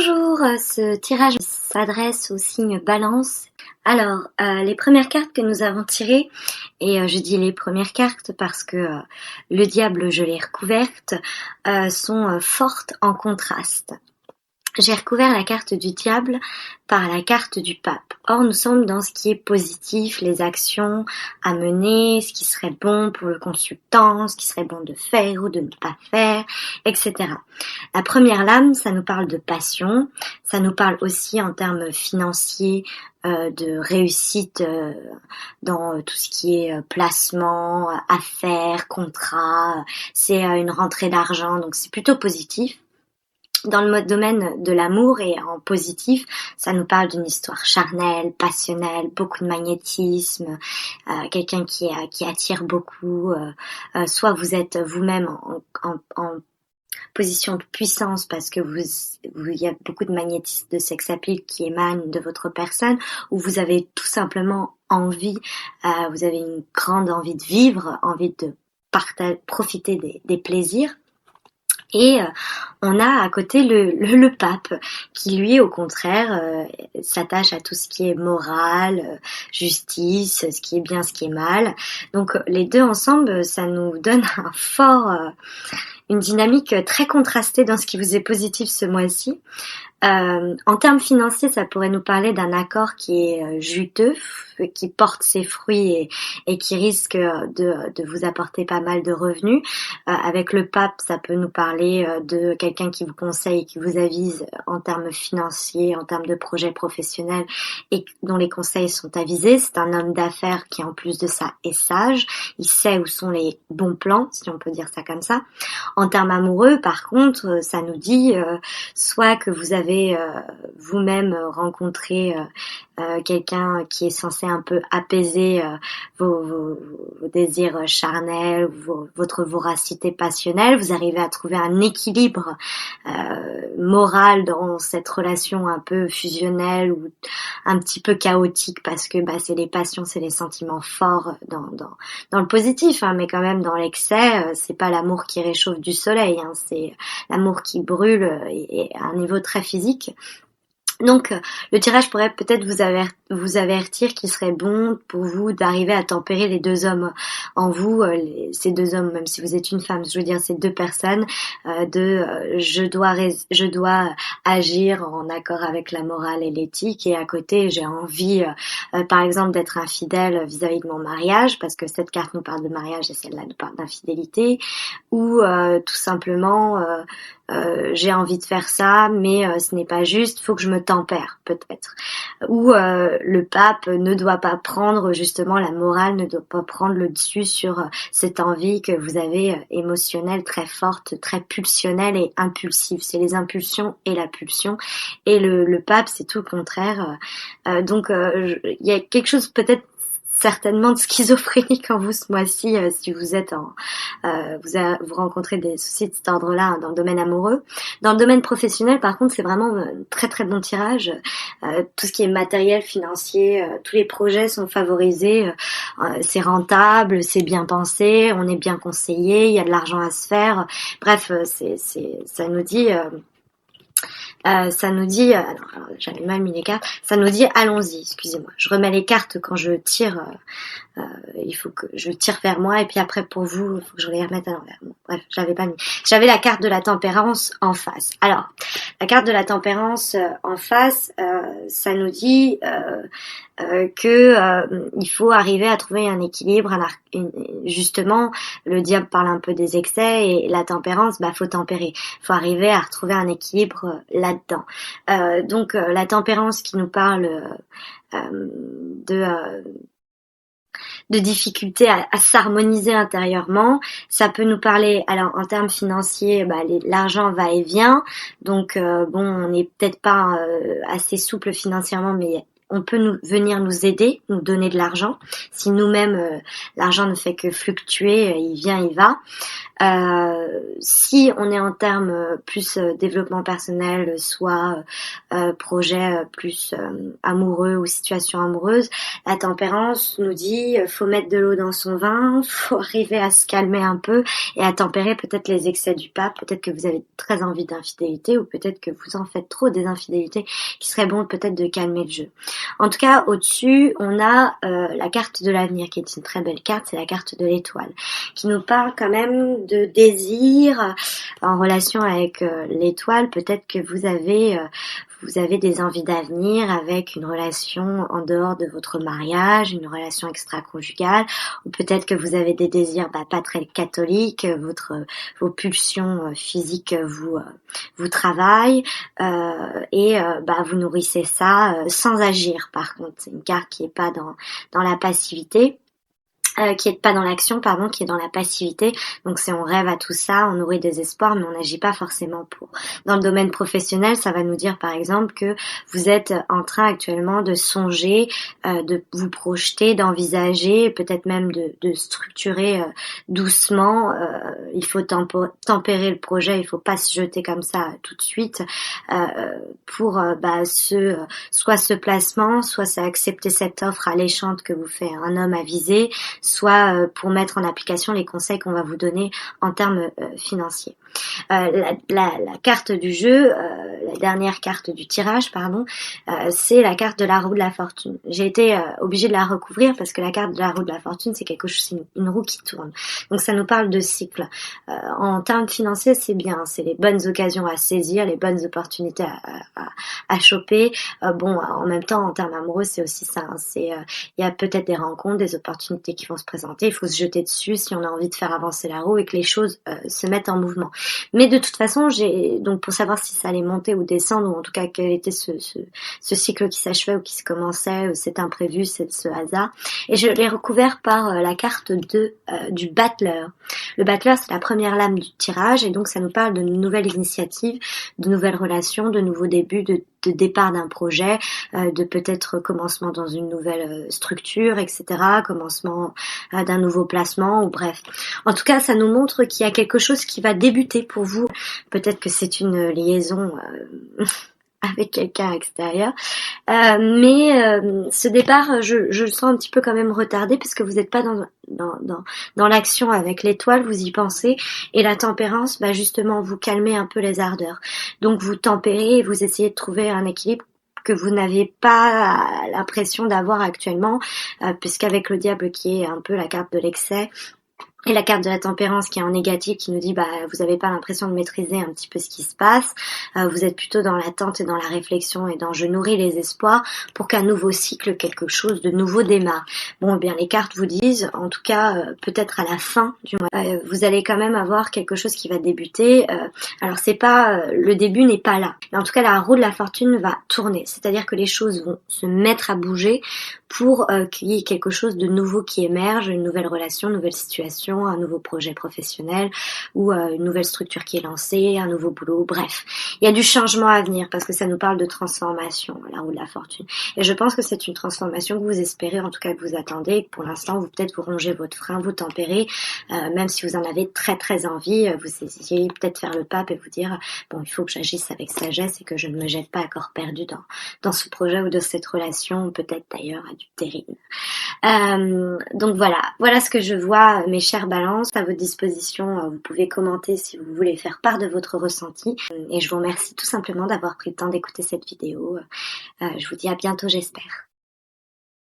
Bonjour, ce tirage s'adresse au signe Balance. Alors, les premières cartes que nous avons tirées, et je dis les premières cartes parce que le diable, je l'ai recouverte, sont fortes en contraste. J'ai recouvert la carte du diable par la carte du pape. Or, nous sommes dans ce qui est positif, les actions à mener, ce qui serait bon pour le consultant, ce qui serait bon de faire ou de ne pas faire, etc. La première lame, ça nous parle de passion, ça nous parle aussi en termes financiers de réussite dans tout ce qui est placement, affaires, contrats, c'est une rentrée d'argent, donc c'est plutôt positif. Dans le domaine de l'amour et en positif, ça nous parle d'une histoire charnelle, passionnelle, beaucoup de magnétisme, quelqu'un qui attire beaucoup. Soit vous êtes vous-même en position de puissance parce que il y a beaucoup de magnétisme de sex appeal qui émane de votre personne, ou vous avez tout simplement envie, vous avez une grande envie de vivre, envie de profiter des plaisirs. Et on a à côté le pape qui lui au contraire s'attache à tout ce qui est morale, justice, ce qui est bien, ce qui est mal. Donc les deux ensemble, ça nous donne une dynamique très contrastée dans ce qui vous est positif ce mois-ci. En termes financiers, ça pourrait nous parler d'un accord qui est juteux, qui porte ses fruits et qui risque de vous apporter pas mal de revenus. Avec le pape, ça peut nous parler de quelqu'un qui vous conseille, qui vous avise en termes financiers, en termes de projets professionnels et dont les conseils sont avisés. C'est un homme d'affaires qui, en plus de ça, est sage. Il sait où sont les bons plans, si on peut dire ça comme ça. En termes amoureux, par contre, ça nous dit soit que vous avez vous-même rencontré quelqu'un qui est censé un peu apaiser vos désirs charnels, votre voracité passionnelle. Vous arrivez à trouver un équilibre moral dans cette relation un peu fusionnelle ou un petit peu chaotique parce que c'est les passions, c'est les sentiments forts dans le positif, mais quand même dans l'excès, c'est pas l'amour qui réchauffe du soleil, c'est l'amour qui brûle et à un niveau très physique. Donc le tirage pourrait peut-être vous avertir qu'il serait bon pour vous d'arriver à tempérer les deux hommes en vous, ces deux hommes, même si vous êtes une femme, je veux dire ces deux personnes, je dois agir en accord avec la morale et l'éthique, et à côté j'ai envie par exemple d'être infidèle vis-à-vis de mon mariage, parce que cette carte nous parle de mariage et celle-là nous parle d'infidélité, ou tout simplement j'ai envie de faire ça, mais ce n'est pas juste, faut que je me tempère peut-être. Ou le pape ne doit pas prendre, justement la morale ne doit pas prendre le dessus sur cette envie que vous avez émotionnelle très forte, très pulsionnelle et impulsive. C'est les impulsions et la pulsion. Et le pape, c'est tout le contraire. Donc il y a quelque chose peut-être certainement de schizophrénique en vous ce mois-ci, si vous êtes vous rencontrez des soucis de cet ordre-là dans le domaine amoureux. Dans le domaine professionnel, par contre, c'est vraiment un très très bon tirage. Tout ce qui est matériel, financier, tous les projets sont favorisés, c'est rentable, c'est bien pensé, on est bien conseillé, il y a de l'argent à se faire. Bref, ça nous dit... alors j'avais mal mis les cartes, ça nous dit allons-y, excusez-moi, je remets les cartes quand je tire, il faut que je tire vers moi et puis après pour vous, il faut que je les remette à l'envers. Bon, bref, j'avais la carte de la tempérance en face. Alors, la carte de la tempérance en face, ça nous dit que il faut arriver à trouver un équilibre, justement, le diable parle un peu des excès et la tempérance, faut tempérer. Faut arriver à retrouver un équilibre là-dedans. Donc la tempérance qui nous parle de difficulté à s'harmoniser intérieurement, ça peut nous parler, alors en termes financiers, l'argent va et vient, donc on n'est peut-être pas assez souple financièrement, mais on peut venir nous aider, nous donner de l'argent. Si nous-mêmes, l'argent ne fait que fluctuer, il vient, il va. Si on est en termes plus développement personnel, soit projet plus amoureux ou situation amoureuse, la tempérance nous dit faut mettre de l'eau dans son vin, faut arriver à se calmer un peu et à tempérer peut-être les excès du pape. Peut-être que vous avez très envie d'infidélité ou peut-être que vous en faites trop des infidélités qui serait bon peut-être de calmer le jeu. En tout cas, au-dessus, on a la carte de l'avenir qui est une très belle carte, c'est la carte de l'étoile, qui nous parle quand même de désir en relation avec l'étoile. Peut-être que vous avez des envies d'avenir avec une relation en dehors de votre mariage, une relation extra-conjugale, ou peut-être que vous avez des désirs pas très catholiques, vos pulsions physiques vous travaillent, et vous nourrissez ça sans agir. Par contre, c'est une carte qui est pas dans la passivité. Qui est pas dans l'action, pardon, qui est dans la passivité. Donc c'est on rêve à tout ça, on nourrit des espoirs, mais on n'agit pas forcément pour. Dans le domaine professionnel, ça va nous dire par exemple que vous êtes en train actuellement de songer, de vous projeter, d'envisager, peut-être même de structurer doucement. Il faut tempérer le projet, il faut pas se jeter comme ça tout de suite pour soit ce placement, soit c'est accepter cette offre alléchante que vous fait un homme avisé, soit pour mettre en application les conseils qu'on va vous donner en termes financiers. La carte du jeu, la dernière carte du tirage, c'est la carte de la roue de la fortune. J'ai été obligée de la recouvrir parce que la carte de la roue de la fortune, c'est quelque chose, c'est une roue qui tourne. Donc ça nous parle de cycle. En termes financiers, c'est bien, c'est les bonnes occasions à saisir, les bonnes opportunités à choper. En même temps, en termes amoureux, c'est aussi ça. Il y a peut-être des rencontres, des opportunités qui vont se présenter. Il faut se jeter dessus si on a envie de faire avancer la roue et que les choses se mettent en mouvement. Mais de toute façon, donc pour savoir si ça allait monter ou descendre, ou en tout cas quel était ce cycle qui s'achevait ou qui se commençait, cet imprévu, ce hasard, et je l'ai recouvert par la carte du battleur. Le battleur, c'est la première lame du tirage, et donc ça nous parle de nouvelles initiatives, de nouvelles relations, de nouveaux débuts, de départ d'un projet, de peut-être commencement dans une nouvelle structure, etc., commencement d'un nouveau placement, ou bref. En tout cas, ça nous montre qu'il y a quelque chose qui va débuter pour vous. Peut-être que c'est une liaison avec quelqu'un extérieur. Mais ce départ, je le sens un petit peu quand même retardé parce que vous n'êtes pas dans l'action avec l'étoile, vous y pensez, et la tempérance, justement, vous calmez un peu les ardeurs. Donc vous tempérez et vous essayez de trouver un équilibre que vous n'avez pas l'impression d'avoir actuellement, puisqu'avec le diable qui est un peu la carte de l'excès, et la carte de la tempérance qui est en négatif, qui nous dit vous n'avez pas l'impression de maîtriser un petit peu ce qui se passe, vous êtes plutôt dans l'attente et dans la réflexion et dans je nourris les espoirs pour qu'un nouveau cycle, quelque chose de nouveau démarre. Les cartes vous disent, en tout cas peut-être à la fin du mois, vous allez quand même avoir quelque chose qui va débuter. Alors c'est pas le début n'est pas là, mais en tout cas la roue de la fortune va tourner, c'est-à-dire que les choses vont se mettre à bouger pour qu'il y ait quelque chose de nouveau qui émerge, une nouvelle relation, une nouvelle situation, un nouveau projet professionnel ou une nouvelle structure qui est lancée, un nouveau boulot, bref. Il y a du changement à venir parce que ça nous parle de transformation, la roue de la fortune. Et je pense que c'est une transformation que vous espérez, en tout cas que vous attendez. Pour l'instant, vous rongez votre frein, vous tempérez, même si vous en avez très très envie, vous essayez peut-être faire le pape et vous dire il faut que j'agisse avec sagesse et que je ne me jette pas à corps perdu dans ce projet ou de cette relation, peut-être d'ailleurs à du terrible. Donc voilà ce que je vois, mes chers balances, à votre disposition. Vous pouvez commenter si vous voulez faire part de votre ressenti. Et je vous remercie tout simplement d'avoir pris le temps d'écouter cette vidéo. Je vous dis à bientôt, j'espère.